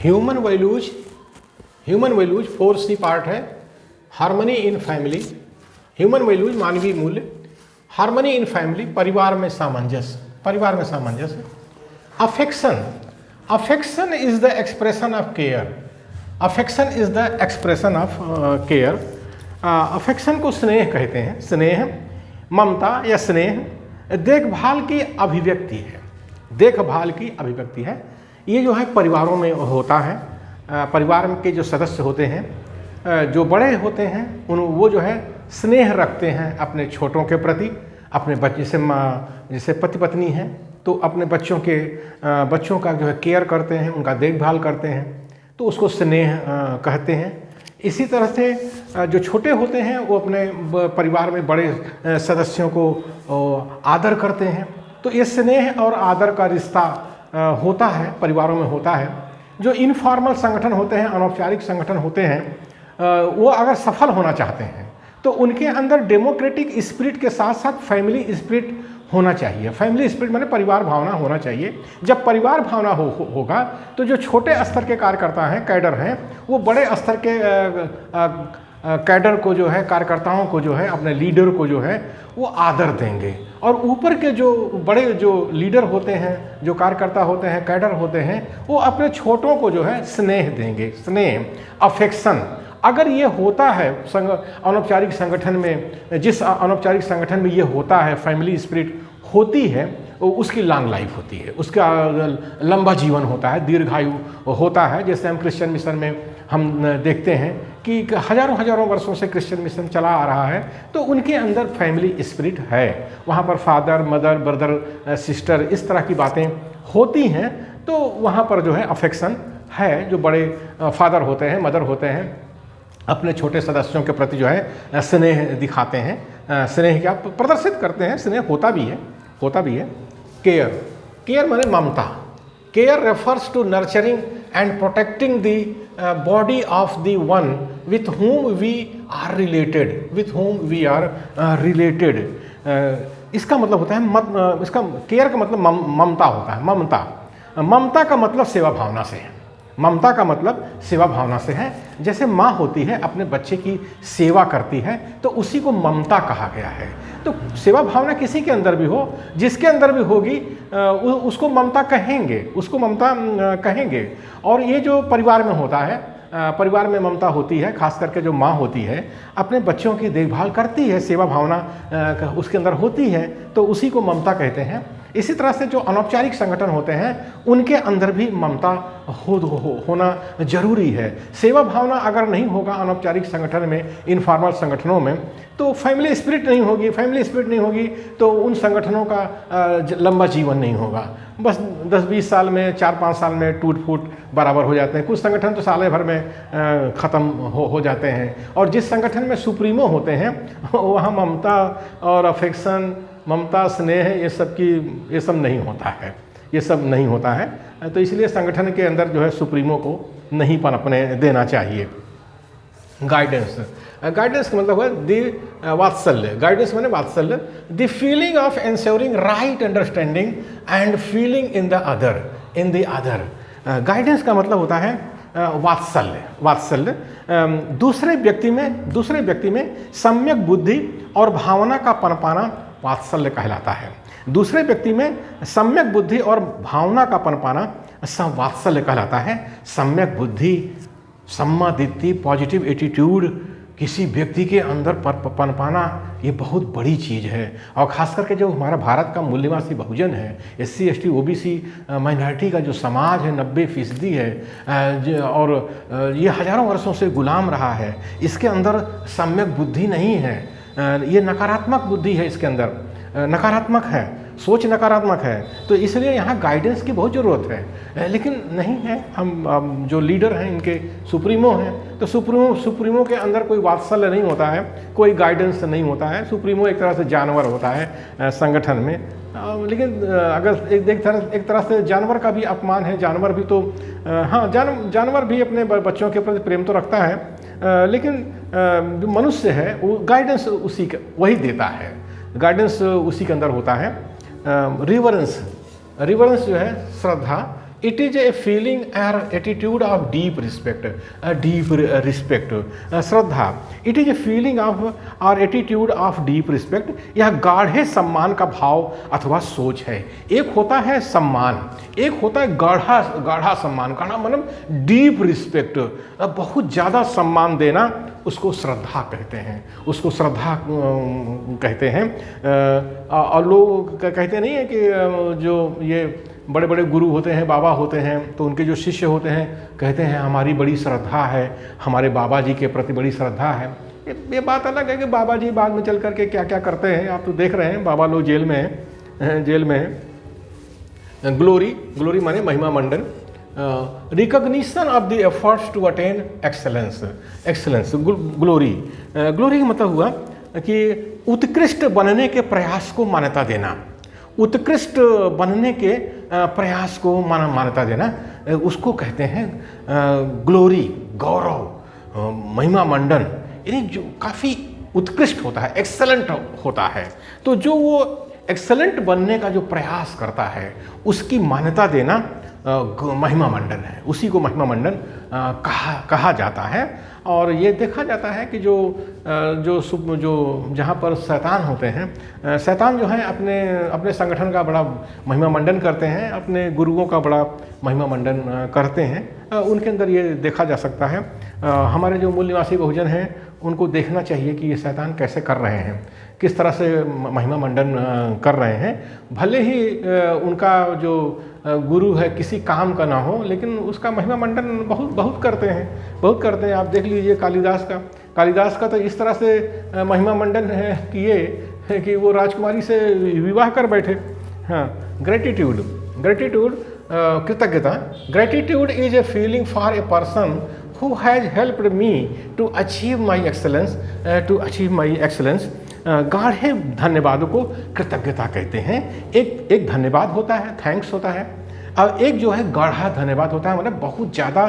Human values, human values 4C part है। Harmony in family, human values मानवीय मूल्य, harmony in family परिवार में सामंजस्य, परिवार में सामंजस्य। Affection, affection is the expression of care, affection is the expression of care. Affection को स्नेह कहते हैं, स्नेह, ममता या स्नेह देखभाल की अभिव्यक्ति है, देखभाल की अभिव्यक्ति है। ये जो है परिवारों में होता है। परिवार के जो सदस्य होते हैं, जो बड़े होते हैं, वो जो है स्नेह रखते हैं अपने छोटों के प्रति, अपने बच्चे से, जैसे पति पत्नी हैं तो अपने बच्चों का जो है केयर करते हैं, उनका देखभाल करते हैं, तो उसको स्नेह कहते हैं। इसी तरह से जो छोटे होते हैं वो अपने परिवार में बड़े सदस्यों को आदर करते हैं, तो ये स्नेह और आदर का रिश्ता होता है, परिवारों में होता है। जो इनफॉर्मल संगठन होते हैं, अनौपचारिक संगठन होते हैं, वो अगर सफल होना चाहते हैं तो उनके अंदर डेमोक्रेटिक स्पिरिट के साथ साथ फैमिली स्पिरिट होना चाहिए। फैमिली स्पिरिट माने परिवार भावना होना चाहिए। जब परिवार भावना होगा तो जो छोटे स्तर के कार्यकर्ता हैं, कैडर हैं, वो बड़े स्तर के कैडर को जो है, कार्यकर्ताओं को जो है, अपने लीडर को जो है वो आदर देंगे। और ऊपर के जो बड़े जो लीडर होते हैं, जो कार्यकर्ता होते हैं, कैडर होते हैं, वो अपने छोटों को जो है स्नेह देंगे, स्नेह, अफेक्शन। अगर ये होता है अनौपचारिक संगठन में, जिस अनौपचारिक संगठन में ये होता है, फैमिली स्पिरिट होती है, उसकी लॉन्ग लाइफ होती है, उसका लंबा जीवन होता है, दीर्घायु होता है। जैसे हम क्रिश्चियन मिशन में हम देखते हैं कि हजारों वर्षों से क्रिश्चियन मिशन चला आ रहा है, तो उनके अंदर फैमिली स्पिरिट है। वहाँ पर फादर, मदर, ब्रदर, सिस्टर, इस तरह की बातें होती हैं, तो वहाँ पर जो है अफेक्शन है। जो बड़े फादर होते हैं, मदर होते हैं, अपने छोटे सदस्यों के प्रति जो है स्नेह दिखाते हैं, स्नेह क्या प्रदर्शित करते हैं, स्नेह होता भी है, होता भी है। केयर, केयर माने ममता। Care refers to nurturing and protecting the body of the one with whom we are related, with whom we are related. इसका मतलब होता है इसका केयर का मतलब ममता होता है, ममता। ममता का मतलब सेवा भावना से है, ममता का मतलब सेवा भावना से है। जैसे माँ होती है, अपने बच्चे की सेवा करती है, तो उसी को ममता कहा गया है। तो सेवा भावना किसी के अंदर भी हो, जिसके अंदर भी होगी, उसको ममता कहेंगे, उसको ममता कहेंगे। और ये जो परिवार में होता है, परिवार में ममता होती है, खास करके जो माँ होती है अपने बच्चों की देखभाल करती है, सेवा भावना उसके अंदर होती है, तो उसी को ममता कहते हैं। इसी तरह से जो अनौपचारिक संगठन होते हैं उनके अंदर भी ममता होना जरूरी है। सेवा भावना अगर नहीं होगा अनौपचारिक संगठन में, इनफॉर्मल संगठनों में, तो फैमिली स्पिरिट नहीं होगी। फैमिली स्पिरिट नहीं होगी तो उन संगठनों का लंबा जीवन नहीं होगा। बस 10-20 साल में, 4-5 साल में टूट फूट बराबर हो जाते हैं। कुछ संगठन तो साल भर में ख़त्म हो जाते हैं। और जिस संगठन में सुप्रीमो होते हैं वहाँ ममता और अफेक्शन, ममता, स्नेह, ये सब नहीं होता है, ये सब नहीं होता है। तो इसलिए संगठन के अंदर जो है सुप्रीमो को नहीं पनपने देना चाहिए। गाइडेंस, गाइडेंस का मतलब है दी वात्सल्य। गाइडेंस माने वात्सल्य, the feeling of ensuring right understanding and feeling in the other, in the other. Guidance का मतलब होता है वात्सल्य, वात्सल्य। दूसरे व्यक्ति में सम्यक बुद्धि और भावना का पनपाना वात्सल्य कहलाता है। दूसरे व्यक्ति में सम्यक बुद्धि और भावना का पनपाना वात्सल्य कहलाता है। सम्यक बुद्धि, सम्मा दिट्ठी, पॉजिटिव एटीट्यूड किसी व्यक्ति के अंदर पनपाना, ये बहुत बड़ी चीज़ है। और ख़ास करके जो हमारा भारत का मूल्यवासी बहुजन है, SC ST OBC माइनॉरिटी का जो समाज है 90% है, और ये हजारों वर्षों से गुलाम रहा है, इसके अंदर सम्यक बुद्धि नहीं है। ये नकारात्मक बुद्धि है, इसके अंदर नकारात्मक है, सोच नकारात्मक है। तो इसलिए यहाँ गाइडेंस की बहुत ज़रूरत है, लेकिन नहीं है। हम जो लीडर हैं इनके सुप्रीमो हैं, तो सुप्रीमो के अंदर कोई वात्सल्य नहीं होता है, कोई गाइडेंस नहीं होता है। सुप्रीमो एक तरह से जानवर होता है संगठन में। लेकिन अगर एक तरह से जानवर का भी अपमान है। जानवर भी तो हाँ, जानवर भी अपने बच्चों के प्रति प्रेम तो रखता है, लेकिन जो मनुष्य है वो गाइडेंस वही देता है, गाइडेंस उसी के अंदर होता है। रिवरेंस जो है श्रद्धा, इट इज ए फीलिंग और attitude of deep respect, deep respect, Shraddha. It is a feeling of और एटीट्यूड ऑफ डीप रिस्पेक्ट, यह गाढ़े सम्मान का भाव अथवा सोच है। एक होता है सम्मान, एक होता है गाढ़ा गाढ़ा सम्मान, गाढ़ा मतलब डीप रिस्पेक्ट, बहुत ज़्यादा सम्मान देना, उसको श्रद्धा कहते हैं, उसको श्रद्धा कहते हैं। और लोग कहते नहीं है कि जो ये बड़े बड़े गुरु होते हैं, बाबा होते हैं, तो उनके जो शिष्य होते हैं कहते हैं हमारी बड़ी श्रद्धा है, हमारे बाबा जी के प्रति बड़ी श्रद्धा है। ये बात अलग है कि बाबा जी बाद में चल कर के क्या क्या करते हैं, आप तो देख रहे हैं, बाबा लोग जेल में हैं, जेल में हैं। ग्लोरी माने महिमा मंडन, recognition of the efforts to attain excellence, glory का मतलब हुआ कि उत्कृष्ट बनने के प्रयास को मान्यता देना, उत्कृष्ट बनने के प्रयास को मान्यता देना, उसको कहते हैं ग्लोरी, गौरव, महिमा मंडन, यानी जो काफ़ी उत्कृष्ट होता है, एक्सेलेंट होता है। तो जो वो एक्सेलेंट बनने का जो प्रयास करता है उसकी मान्यता देना महिमा मंडन है, उसी को महिमा मंडन कहा जाता है। और ये देखा जाता है कि जो जहाँ पर शैतान होते हैं, शैतान जो है अपने संगठन का बड़ा महिमा मंडन करते हैं, अपने गुरुओं का बड़ा महिमा मंडन करते हैं, उनके अंदर ये देखा जा सकता है। हमारे जो मूल निवासी बहुजन हैं उनको देखना चाहिए कि ये शैतान कैसे कर रहे हैं, किस तरह से महिमा मंडन कर रहे हैं। भले ही उनका जो गुरु है किसी काम का ना हो, लेकिन उसका महिमा मंडन बहुत करते हैं। आप देख लीजिए कालिदास का तो इस तरह से महिमा मंडन किए कि वो राजकुमारी से विवाह कर बैठे। हाँ, ग्रेटिट्यूड कृतज्ञता। Gratitude is a feeling for a person who has helped me to achieve my excellence, गाढ़े धन्यवाद को कृतज्ञता कहते हैं। एक धन्यवाद होता है, थैंक्स होता है, और एक जो है गाढ़ा धन्यवाद होता है, मतलब बहुत ज़्यादा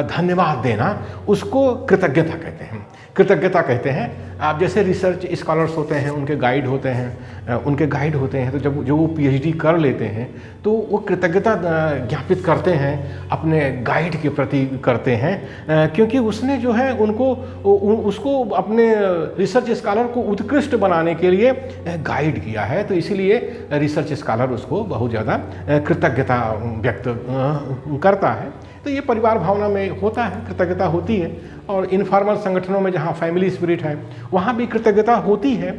धन्यवाद देना, उसको कृतज्ञता कहते हैं। आप जैसे रिसर्च स्कॉलर्स होते हैं, उनके गाइड होते हैं, तो जब जो वो पीएचडी कर लेते हैं तो वो कृतज्ञता ज्ञापित करते हैं, अपने गाइड के प्रति करते हैं, क्योंकि उसने जो है उसको अपने रिसर्च स्कॉलर को उत्कृष्ट बनाने के लिए गाइड किया है। तो इसीलिए रिसर्च स्कॉलर उसको बहुत ज़्यादा कृतज्ञता व्यक्त करता है। तो ये परिवार भावना में होता है, कृतज्ञता होती है। और इनफॉर्मल संगठनों में जहाँ फैमिली स्पिरिट है वहाँ भी कृतज्ञता होती है,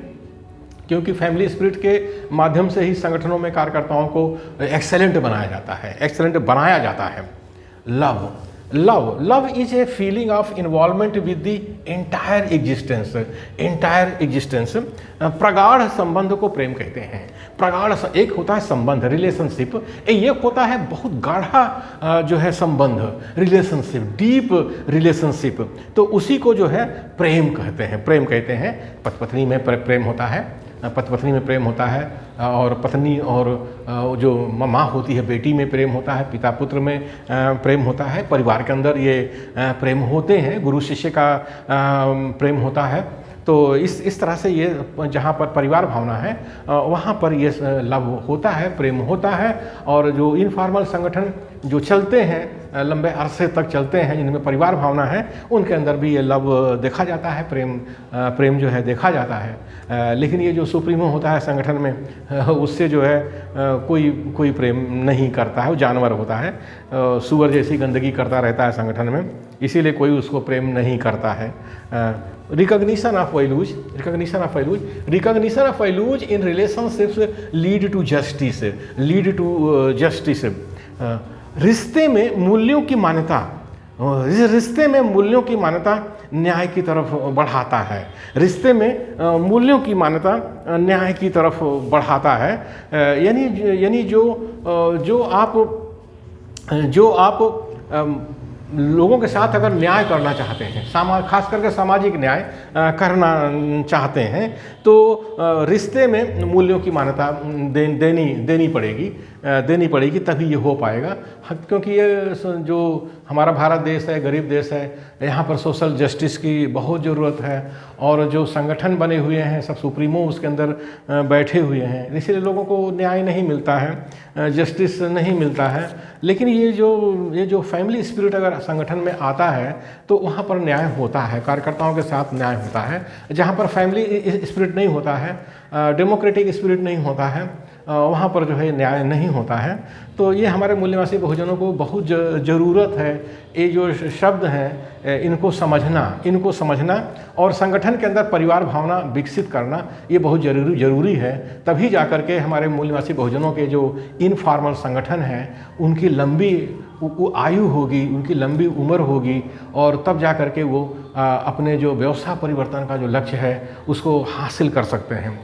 क्योंकि फैमिली स्पिरिट के माध्यम से ही संगठनों में कार्यकर्ताओं को एक्सेलेंट बनाया जाता है। Love is a feeling of involvement with the entire existence. प्रगाढ़ संबंध को प्रेम कहते हैं। प्रगाढ़ एक होता है संबंध, रिलेशनशिप, एक होता है बहुत गाढ़ा जो है संबंध, रिलेशनशिप, डीप रिलेशनशिप, तो उसी को जो है प्रेम कहते हैं। पति पत्नी में प्रेम होता है, और पत्नी और जो माँ होती है बेटी में प्रेम होता है, पिता पुत्र में प्रेम होता है, परिवार के अंदर ये प्रेम होते हैं, गुरु शिष्य का प्रेम होता है। तो इस तरह से ये जहाँ पर परिवार भावना है वहाँ पर ये लव होता है, प्रेम होता है। और जो इनफॉर्मल संगठन जो चलते हैं, लंबे अरसे तक चलते हैं, जिनमें परिवार भावना है, उनके अंदर भी ये लव देखा जाता है, प्रेम जो है देखा जाता है। लेकिन ये जो सुप्रीमो होता है संगठन में, उससे जो है कोई प्रेम नहीं करता है, वो जानवर होता है, सुअर जैसी गंदगी करता रहता है संगठन में, इसीलिए कोई उसको प्रेम नहीं करता है। Recognition of values in relationships lead to justice। रिश्ते में मूल्यों की मान्यता न्याय की तरफ बढ़ाता है। रिश्ते में मूल्यों की मान्यता न्याय की तरफ बढ़ाता है। यानी जो आप लोगों के साथ अगर न्याय करना चाहते हैं, खास करके सामाजिक न्याय करना चाहते हैं, तो रिश्ते में मूल्यों की मान्यता देनी पड़ेगी। देनी पड़ेगी, तभी ये हो पाएगा। क्योंकि ये जो हमारा भारत देश है, गरीब देश है, यहाँ पर सोशल जस्टिस की बहुत ज़रूरत है, और जो संगठन बने हुए हैं सब सुप्रीमो उसके अंदर बैठे हुए हैं, इसलिए लोगों को न्याय नहीं मिलता है, जस्टिस नहीं मिलता है। लेकिन ये जो फैमिली स्पिरिट अगर संगठन में आता है तो वहाँ पर न्याय होता है, कार्यकर्ताओं के साथ न्याय होता है। जहाँ पर फैमिली स्पिरिट नहीं होता है, डेमोक्रेटिक स्पिरिट नहीं होता है, वहाँ पर जो है न्याय नहीं होता है। तो ये हमारे मूल्यवासी बहुजनों को बहुत ज़रूरत है, ये जो शब्द हैं इनको समझना और संगठन के अंदर परिवार भावना विकसित करना, ये बहुत ज़रूरी है। तभी जा कर के हमारे मूल्यवासी बहुजनों के जो इनफॉर्मल संगठन हैं उनकी लंबी आयु होगी, उनकी लंबी उम्र होगी, और तब जा कर के वो अपने जो व्यवस्था परिवर्तन का जो लक्ष्य है उसको हासिल कर सकते हैं।